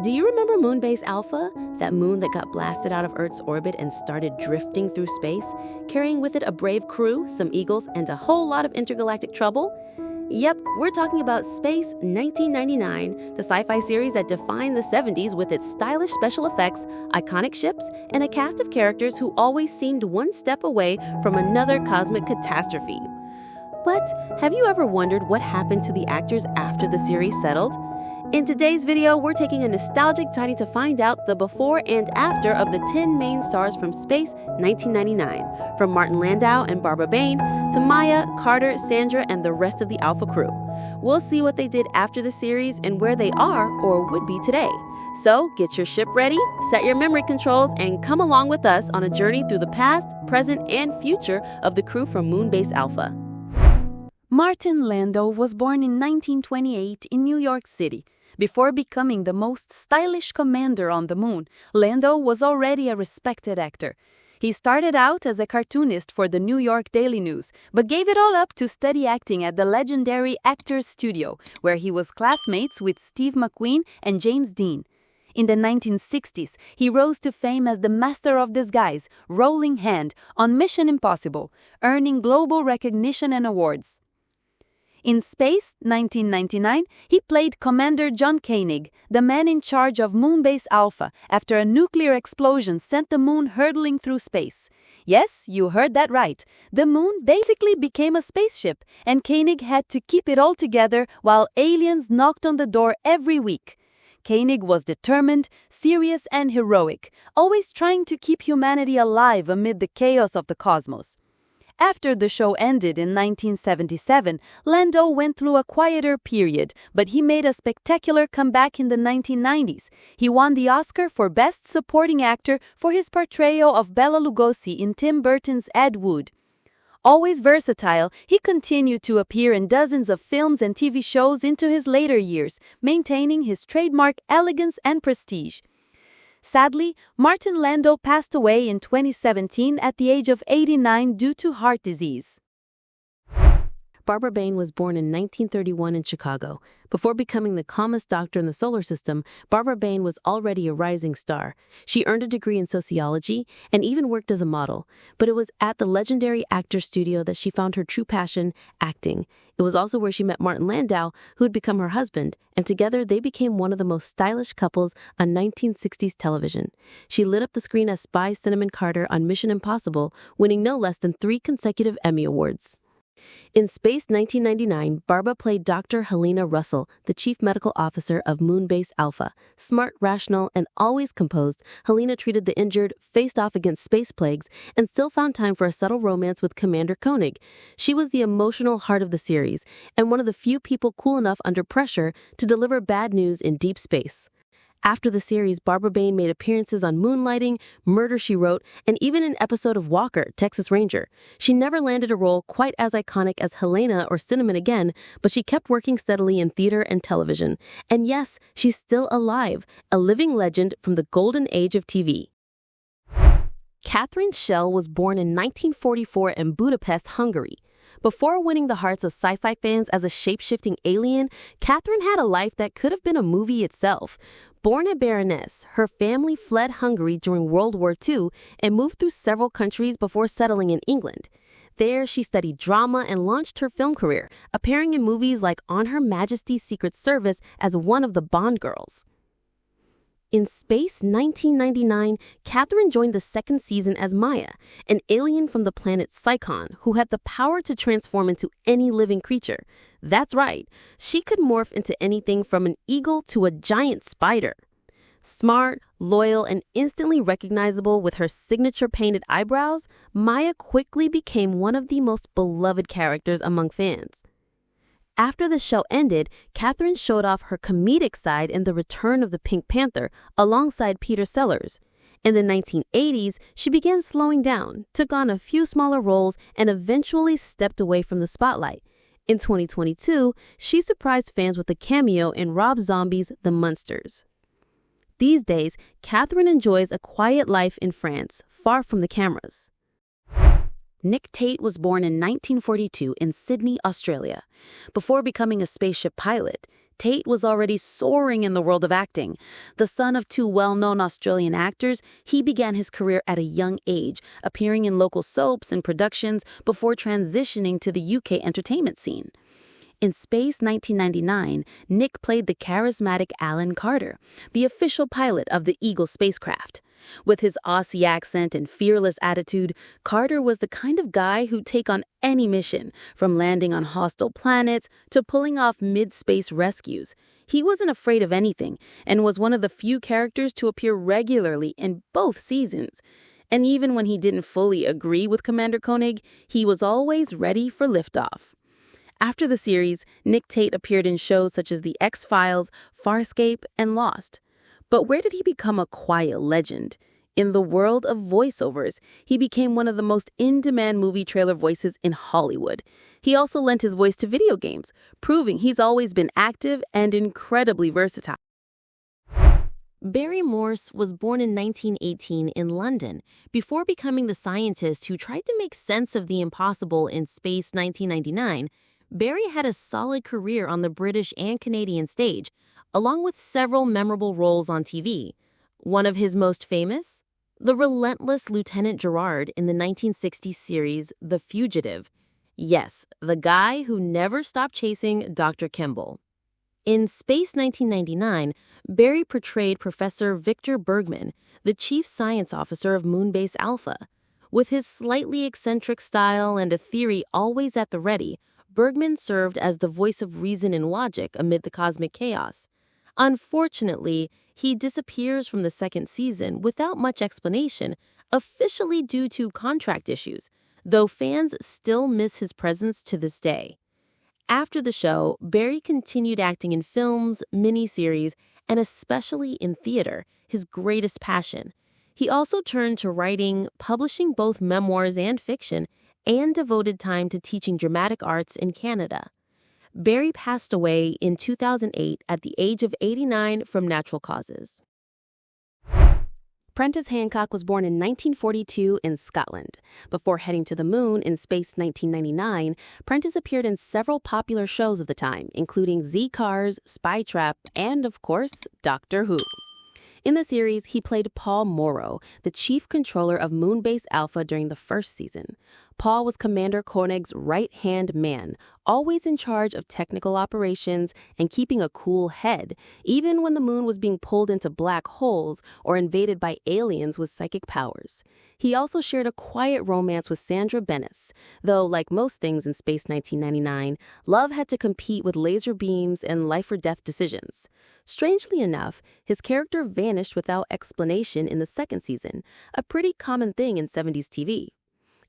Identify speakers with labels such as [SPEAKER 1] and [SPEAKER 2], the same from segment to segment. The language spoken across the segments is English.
[SPEAKER 1] Do you remember Moonbase Alpha? That moon that got blasted out of Earth's orbit and started drifting through space, carrying with it a brave crew, some eagles, and a whole lot of intergalactic trouble? Yep, we're talking about Space 1999, the sci-fi series that defined the 70s with its stylish special effects, iconic ships, and a cast of characters who always seemed one step away from another cosmic catastrophe. But have you ever wondered what happened to the actors after the series settled? In today's video, we're taking a nostalgic journey to find out the before and after of the 10 main stars from Space 1999, from Martin Landau and Barbara Bain to Maya, Carter, Sandra, and the rest of the Alpha crew. We'll see what they did after the series and where they are or would be today. So get your ship ready, set your memory controls, and come along with us on a journey through the past, present, and future of the crew from Moonbase Alpha.
[SPEAKER 2] Martin Landau was born in 1928 in New York City. Before becoming the most stylish commander on the moon, Landau was already a respected actor. He started out as a cartoonist for the New York Daily News, but gave it all up to study acting at the legendary Actors Studio, where he was classmates with Steve McQueen and James Dean. In the 1960s, he rose to fame as the master of disguise, Rolling Hand, on Mission Impossible, earning global recognition and awards. In Space 1999, he played Commander John Koenig, the man in charge of Moonbase Alpha, after a nuclear explosion sent the moon hurtling through space. Yes, you heard that right. The moon basically became a spaceship, and Koenig had to keep it all together while aliens knocked on the door every week. Koenig was determined, serious, and heroic, always trying to keep humanity alive amid the chaos of the cosmos. After the show ended in 1977, Landau went through a quieter period, but he made a spectacular comeback in the 1990s. He won the Oscar for Best Supporting Actor for his portrayal of Bela Lugosi in Tim Burton's Ed Wood. Always versatile, he continued to appear in dozens of films and TV shows into his later years, maintaining his trademark elegance and prestige. Sadly, Martin Landau passed away in 2017 at the age of 89 due to heart disease.
[SPEAKER 1] Barbara Bain was born in 1931 in Chicago. Before becoming the calmest doctor in the solar system, Barbara Bain was already a rising star. She earned a degree in sociology and even worked as a model. But it was at the legendary Actors Studio that she found her true passion, acting. It was also where she met Martin Landau, who had become her husband, and together they became one of the most stylish couples on 1960s television. She lit up the screen as Spy Cinnamon Carter on Mission Impossible, winning no less than 3 consecutive Emmy Awards. In Space 1999, Barbara played Dr. Helena Russell, the chief medical officer of Moonbase Alpha. Smart, rational, and always composed, Helena treated the injured, faced off against space plagues, and still found time for a subtle romance with Commander Koenig. She was the emotional heart of the series, and one of the few people cool enough under pressure to deliver bad news in deep space. After the series, Barbara Bain made appearances on Moonlighting, Murder, She Wrote, and even an episode of Walker, Texas Ranger. She never landed a role quite as iconic as Helena or Cinnamon again, but she kept working steadily in theater and television. And yes, she's still alive, a living legend from the golden age of TV. Catherine Schell was born in 1944 in Budapest, Hungary. Before winning the hearts of sci-fi fans as a shape-shifting alien, Catherine had a life that could have been a movie itself. Born a baroness, her family fled Hungary during World War II and moved through several countries before settling in England. There, she studied drama and launched her film career, appearing in movies like On Her Majesty's Secret Service as one of the Bond girls. In Space 1999, Catherine joined the second season as Maya, an alien from the planet Psychon who had the power to transform into any living creature. That's right, she could morph into anything from an eagle to a giant spider. Smart, loyal, and instantly recognizable with her signature painted eyebrows, Maya quickly became one of the most beloved characters among fans. After the show ended, Catherine showed off her comedic side in The Return of the Pink Panther alongside Peter Sellers. In the 1980s, she began slowing down, took on a few smaller roles, and eventually stepped away from the spotlight. In 2022, she surprised fans with a cameo in Rob Zombie's The Munsters. These days, Catherine enjoys a quiet life in France, far from the cameras.
[SPEAKER 2] Nick Tate was born in 1942 in Sydney, Australia. Before becoming a spaceship pilot, Tate was already soaring in the world of acting. The son of two well-known Australian actors, he began his career at a young age, appearing in local soaps and productions before transitioning to the UK entertainment scene. In Space 1999, Nick played the charismatic Alan Carter, the official pilot of the Eagle spacecraft. With his Aussie accent and fearless attitude, Carter was the kind of guy who'd take on any mission, from landing on hostile planets to pulling off mid-space rescues. He wasn't afraid of anything and was one of the few characters to appear regularly in both seasons. And even when he didn't fully agree with Commander Koenig, he was always ready for liftoff. After the series, Nick Tate appeared in shows such as The X-Files, Farscape, and Lost. But where did he become a quiet legend? In the world of voiceovers, he became one of the most in-demand movie trailer voices in Hollywood. He also lent his voice to video games, proving he's always been active and incredibly versatile.
[SPEAKER 1] Barry Morse was born in 1918 in London. Before becoming the scientist who tried to make sense of the impossible in Space 1999, Barry had a solid career on the British and Canadian stage, along with several memorable roles on TV. One of his most famous? The relentless Lieutenant Gerard in the 1960s series The Fugitive. Yes, the guy who never stopped chasing Dr. Kimball. In Space 1999, Barry portrayed Professor Victor Bergman, the chief science officer of Moonbase Alpha. With his slightly eccentric style and a theory always at the ready, Bergman served as the voice of reason and logic amid the cosmic chaos. Unfortunately, he disappears from the second season without much explanation, officially due to contract issues, though fans still miss his presence to this day. After the show, Barry continued acting in films, miniseries, and especially in theater, his greatest passion. He also turned to writing, publishing both memoirs and fiction, and devoted time to teaching dramatic arts in Canada. Barry passed away in 2008 at the age of 89 from natural causes. Prentice Hancock was born in 1942 in Scotland. Before heading to the moon in Space 1999, Prentice appeared in several popular shows of the time, including Z-Cars, Spy Trap, and, of course, Doctor Who. In the series, he played Paul Morrow, the chief controller of Moonbase Alpha during the first season. Paul was Commander Koenig's right-hand man, always in charge of technical operations and keeping a cool head, even when the moon was being pulled into black holes or invaded by aliens with psychic powers. He also shared a quiet romance with Sandra Bennis, though, like most things in Space 1999, love had to compete with laser beams and life-or-death decisions. Strangely enough, his character vanished without explanation in the second season, a pretty common thing in 70s TV.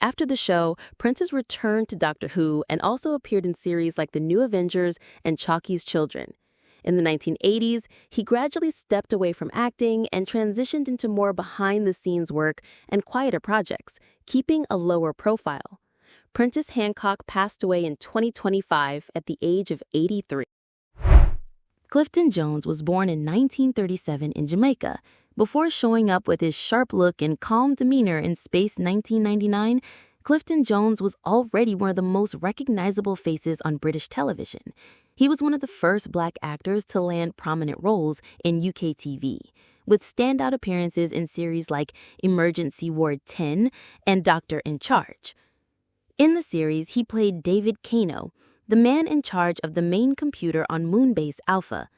[SPEAKER 1] After the show, Prentice returned to Doctor Who and also appeared in series like The New Avengers and Chalky's Children. In the 1980s, he gradually stepped away from acting and transitioned into more behind-the-scenes work and quieter projects, keeping a lower profile. Prentice Hancock passed away in 2025 at the age of 83. Clifton Jones was born in 1937 in Jamaica. Before showing up with his sharp look and calm demeanor in Space 1999, Clifton Jones was already one of the most recognizable faces on British television. He was one of the first black actors to land prominent roles in UK TV, with standout appearances in series like Emergency Ward 10 and Doctor in Charge. In the series, he played David Kano, the man in charge of the main computer on Moonbase Alpha.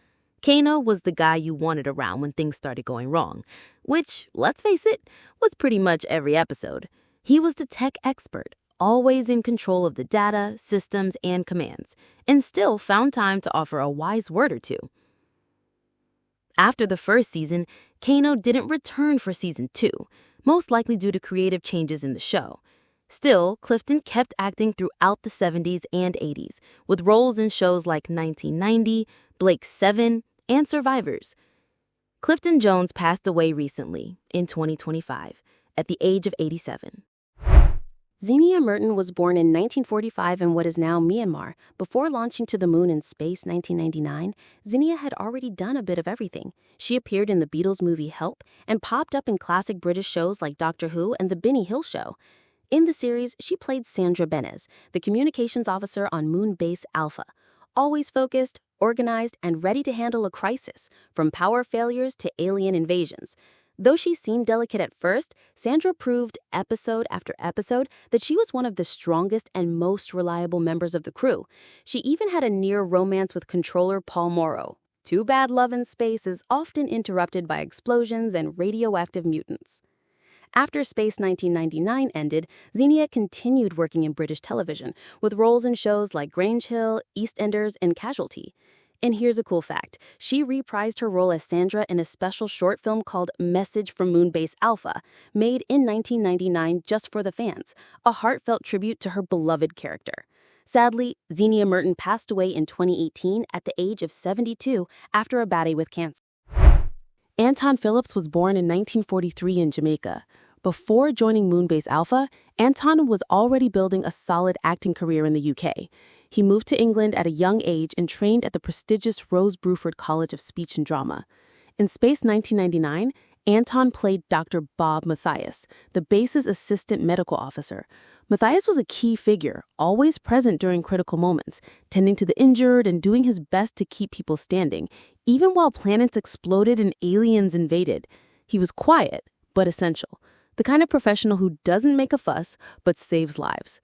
[SPEAKER 1] Kano was the guy you wanted around when things started going wrong, which, let's face it, was pretty much every episode. He was the tech expert, always in control of the data, systems, and commands, and still found time to offer a wise word or two. After the first season, Kano didn't return for season 2, most likely due to creative changes in the show. Still, Clifton kept acting throughout the 70s and 80s, with roles in shows like 1990, Blake 7, and Survivors. Clifton Jones passed away recently, in 2025, at the age of 87. Zinnia Merton was born in 1945 in what is now Myanmar. Before launching to the moon in Space 1999, Zinnia had already done a bit of everything. She appeared in the Beatles movie Help and popped up in classic British shows like Doctor Who and The Benny Hill Show. In the series, she played Sandra Bennis, the communications officer on Moonbase Alpha.
[SPEAKER 2] always focused, organized, and ready to handle a crisis, from power failures to alien invasions. Though she seemed delicate at first, Sandra proved episode after episode that she was one of the strongest and most reliable members of the crew. She even had a near romance with controller Paul Morrow. Too bad love in space is often interrupted by explosions and radioactive mutants. After Space 1999 ended, Xenia continued working in British television, with roles in shows like Grange Hill, EastEnders, and Casualty. And here's a cool fact. She reprised her role as Sandra in a special short film called Message from Moonbase Alpha, made in 1999 just for the fans, a heartfelt tribute to her beloved character. Sadly, Xenia Merton passed away in 2018 at the age of 72 after a battle with cancer.
[SPEAKER 1] Anton Phillips was born in 1943 in Jamaica. Before joining Moonbase Alpha, Anton was already building a solid acting career in the UK. He moved to England at a young age and trained at the prestigious Rose Bruford College of Speech and Drama. In Space 1999, Anton played Dr. Bob Mathias, the base's assistant medical officer. Mathias was a key figure, always present during critical moments, tending to the injured and doing his best to keep people standing, even while planets exploded and aliens invaded. He was quiet, but essential. The kind of professional who doesn't make a fuss, but saves lives.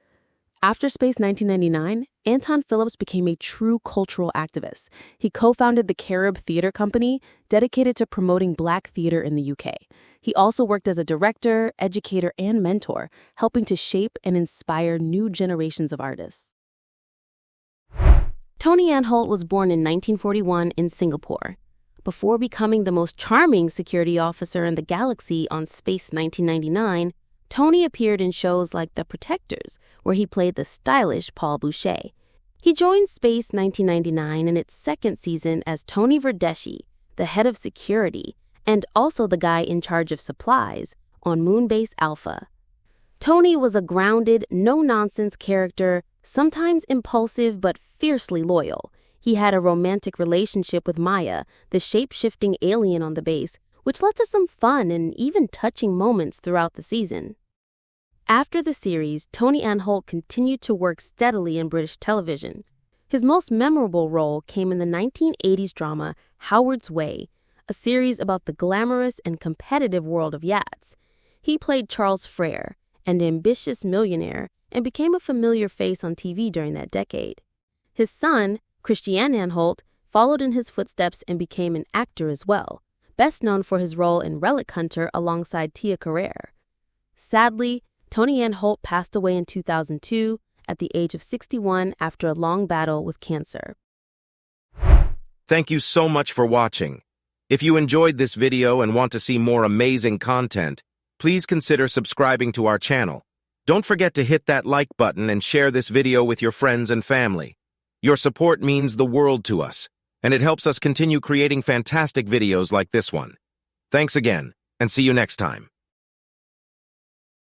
[SPEAKER 1] After Space 1999, Anton Phillips became a true cultural activist. He co-founded the Carib Theatre Company, dedicated to promoting Black theatre in the UK. He also worked as a director, educator, and mentor, helping to shape and inspire new generations of artists. Tony Anholt was born in 1941 in Singapore. Before becoming the most charming security officer in the galaxy on Space 1999, Tony appeared in shows like The Protectors, where he played the stylish Paul Boucher. He joined Space 1999 in its second season as Tony Verdeshi, the head of security, and also the guy in charge of supplies on Moonbase Alpha. Tony was a grounded, no-nonsense character, sometimes impulsive but fiercely loyal. He had a romantic relationship with Maya, the shape-shifting alien on the base, which led to some fun and even touching moments throughout the season. After the series, Tony Anholt continued to work steadily in British television. His most memorable role came in the 1980s drama Howard's Way, a series about the glamorous and competitive world of yachts. He played Charles Frere, an ambitious millionaire, and became a familiar face on TV during that decade. His son, Christian Anholt, followed in his footsteps and became an actor as well, best known for his role in Relic Hunter alongside Tia Carrere. Sadly, Tony Anholt passed away in 2002 at the age of 61 after a long battle with cancer.
[SPEAKER 3] Thank you so much for watching. If you enjoyed this video and want to see more amazing content, please consider subscribing to our channel. Don't forget to hit that like button and share this video with your friends and family. Your support means the world to us, and it helps us continue creating fantastic videos like this one. Thanks again, and see you next time.